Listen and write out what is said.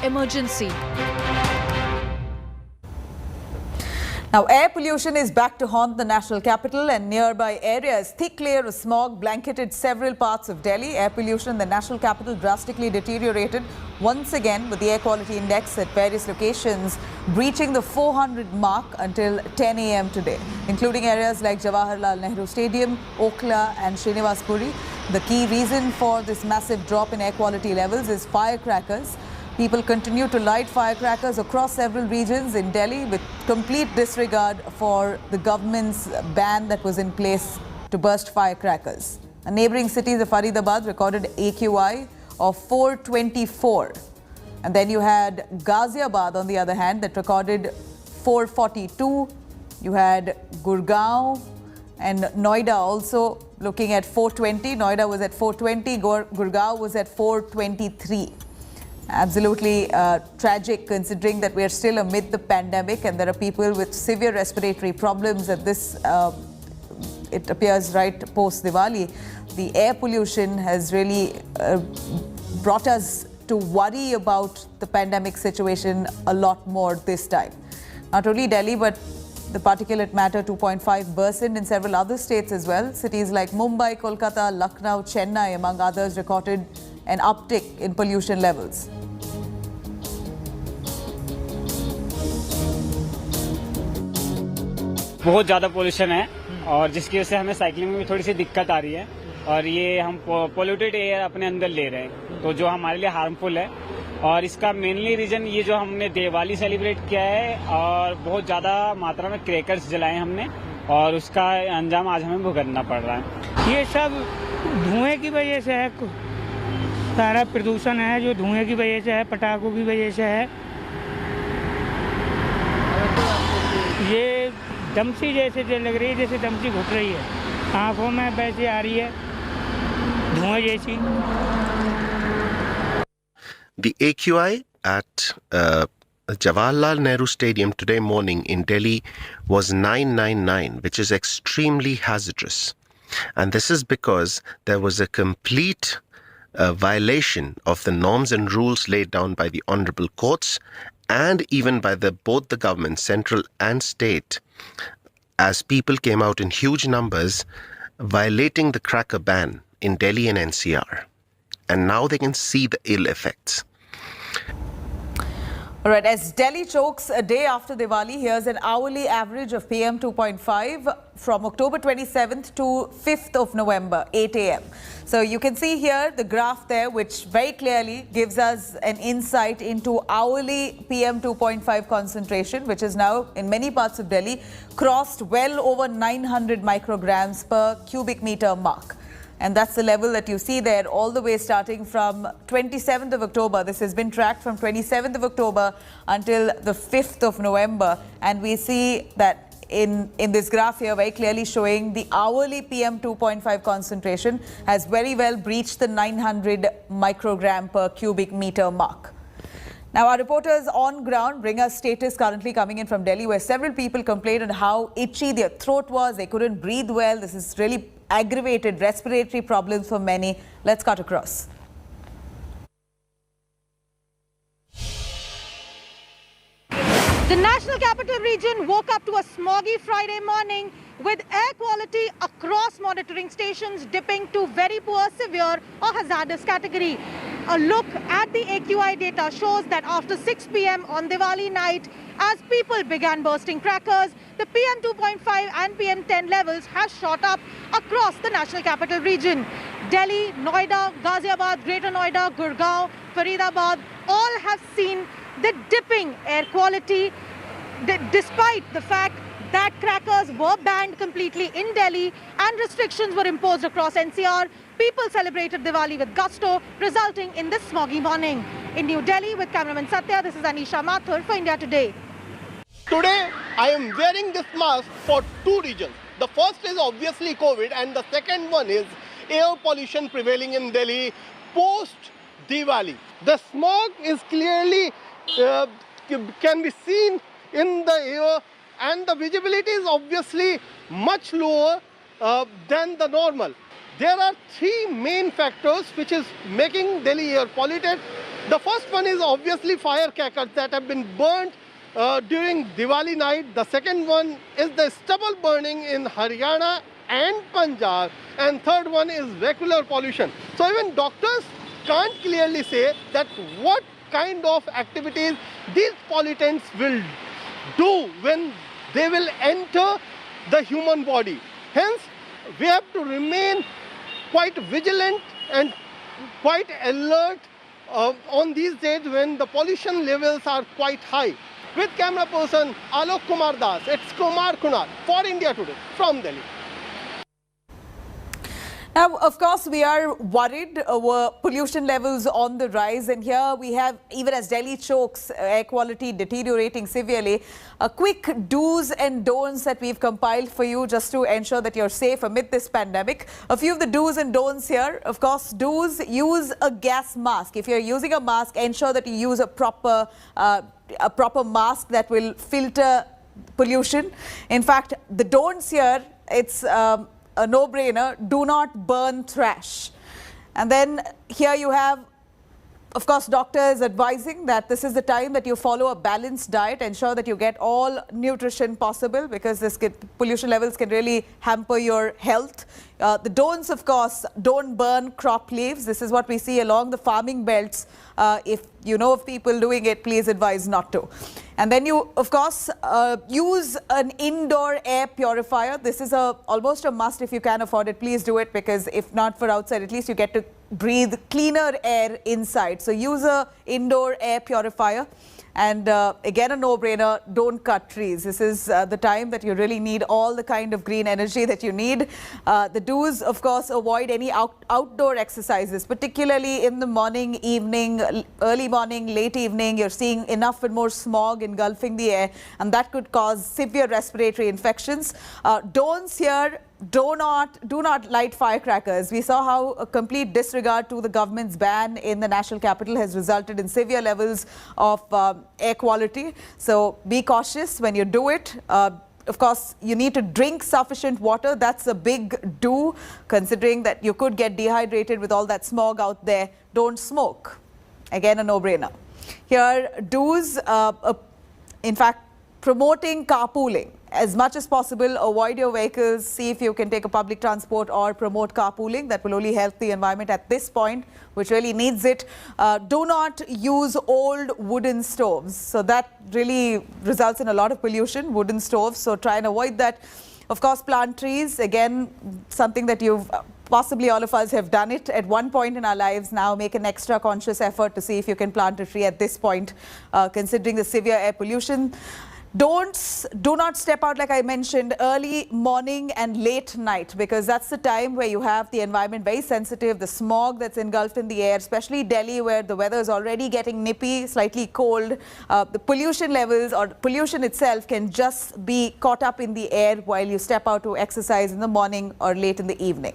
emergency. Now, air pollution is back to haunt the national capital and nearby areas. Thick layer of smog blanketed several parts of Delhi. Air pollution in the national capital drastically deteriorated once again, with the air quality index at various locations breaching the 400 mark until 10 a.m. today, including areas like Jawaharlal Nehru Stadium, Okhla and Srinivas Puri. The key reason for this massive drop in air quality levels is firecrackers. People continue to light firecrackers across several regions in Delhi with complete disregard for the government's ban that was in place to burst firecrackers. And neighbouring cities of Faridabad recorded AQI of 424. And then you had Ghaziabad, on the other hand, that recorded 442. You had Gurgaon and Noida also looking at 420. Noida was at 420. Gurgaon was at 423. Absolutely tragic, considering that we are still amid the pandemic and there are people with severe respiratory problems at this, it appears, right post Diwali. The air pollution has really brought us to worry about the pandemic situation a lot more this time. Not only Delhi, but the particulate matter 2.5 worsened in several other states as well. Cities like Mumbai, Kolkata, Lucknow, Chennai, among others, recorded an uptick in pollution levels. बहुत ज़्यादा pollution है और जिसकी वजह से हमें cycling में भी थोड़ी सी दिक्कत आ रही है और ये हम पोल्यूटेड एयर अपने अंदर ले रहे हैं तो जो हमारे लिए हार्मफुल है और इसका मेनली रीज़न ये जो हमने दिवाली सेलिब्रेट किया है और बहुत ज़्यादा मात्रा में क्रैकर्स जलाए हमने और उसका अंजाम आज हमें भुगतना पड़ रहा है। ये सब धुएं की वजह से है, सारा प्रदूषण है जो धुएं की वजह से है, पटाखों की वजह से है। ये दमसी जैसे लग रही है, जैसे दमसी घुट रही है, आंखों में वैसे आ रही है धुआं जैसी। The AQI at Jawaharlal Nehru Stadium today morning in Delhi was 999, which is extremely hazardous. And this is because there was a complete violation of the norms and rules laid down by the honorable courts and even by both the government, central and state, as people came out in huge numbers violating the cracker ban in Delhi and NCR. And now they can see the ill effects. All right, as Delhi chokes a day after Diwali, here's an hourly average of PM 2.5 from October 27th to 5th of November, 8 a.m. So you can see here the graph there, which very clearly gives us an insight into hourly PM 2.5 concentration, which is now in many parts of Delhi crossed well over 900 micrograms per cubic meter mark. And that's the level that you see there all the way starting from 27th of October. This has been tracked from 27th of October until the 5th of November. And we see that in this graph here very clearly showing the hourly PM 2.5 concentration has very well breached the 900 microgram per cubic meter mark. Now, our reporters on ground bring us status currently coming in from Delhi, where several people complained on how itchy their throat was. They couldn't breathe well. This is really aggravated respiratory problems for many. Let's cut across. The National Capital Region woke up to a smoggy Friday morning with air quality across monitoring stations dipping to very poor, severe or hazardous category. A look at the AQI data shows that after 6 p.m. on Diwali night, as people began bursting crackers, the PM 2.5 and PM 10 levels has shot up across the National Capital Region. Delhi, Noida, Ghaziabad, Greater Noida, Gurgaon, Faridabad all have seen the dipping air quality despite the fact that crackers were banned completely in Delhi and restrictions were imposed across NCR. People celebrated Diwali with gusto, resulting in this smoggy morning. In New Delhi with cameraman Satya, this is Anisha Mathur for India Today. Today, I am wearing this mask for two reasons. The first is obviously COVID and the second one is air pollution prevailing in Delhi post-Diwali. The smog is clearly can be seen in the air and the visibility is obviously much lower than the normal. There are three main factors which is making Delhi air polluted. The first one is obviously firecrackers that have been burnt during Diwali night. The second one is the stubble burning in Haryana and Punjab. And third one is vehicular pollution. So even doctors can't clearly say that what kind of activities these pollutants will do when they will enter the human body. Hence, we have to remain quite vigilant and quite alert on these days when the pollution levels are quite high. With camera person Alok Kumar Das, it's Kumar Kunal for India Today from Delhi. Now, of course, we are worried over pollution levels on the rise. And here we have, even as Delhi chokes, air quality deteriorating severely, a quick do's and don'ts that we've compiled for you just to ensure that you're safe amid this pandemic. A few of the do's and don'ts here. Of course, do's: use a gas mask. If you're using a mask, ensure that you use a proper mask that will filter pollution. In fact, the don'ts here, it's a no-brainer: do not burn trash. And then here you have, of course, doctors advising that this is the time that you follow a balanced diet, ensure that you get all nutrition possible, because pollution levels can really hamper your health. The don'ts, of course: don't burn crop leaves. This is what we see along the farming belts. If you know of people doing it, please advise not to. And then you, of course, use an indoor air purifier. This is almost a must. If you can afford it, please do it, because if not for outside, at least you get to breathe cleaner air inside. So use a indoor air purifier. And again, a no-brainer: don't cut trees. This is the time that you really need all the kind of green energy that you need. The do's, of course: avoid any outdoor exercises, particularly in the morning, evening, early morning, late evening. You're seeing enough and more smog engulfing the air, and that could cause severe respiratory infections. Don'ts here: do not light firecrackers. We saw how a complete disregard to the government's ban in the national capital has resulted in severe levels of air quality. So be cautious when you do it. Of course, you need to drink sufficient water. That's a big do, considering that you could get dehydrated with all that smog out there. Don't smoke. Again, a no-brainer. Here, do's: in fact, promoting carpooling. As much as possible, avoid your vehicles. See if you can take a public transport or promote carpooling. That will only help the environment at this point, which really needs it. Do not use old wooden stoves. So that really results in a lot of pollution, wooden stoves. So try and avoid that. Of course, plant trees. Again, something that possibly all of us have done it at one point in our lives. Now make an extra conscious effort to see if you can plant a tree at this point, considering the severe air pollution. Don'ts: do not step out, like I mentioned, early morning and late night, because that's the time where you have the environment very sensitive, the smog that's engulfed in the air, especially Delhi, where the weather is already getting nippy, slightly cold. The pollution levels, or pollution itself, can just be caught up in the air while you step out to exercise in the morning or late in the evening.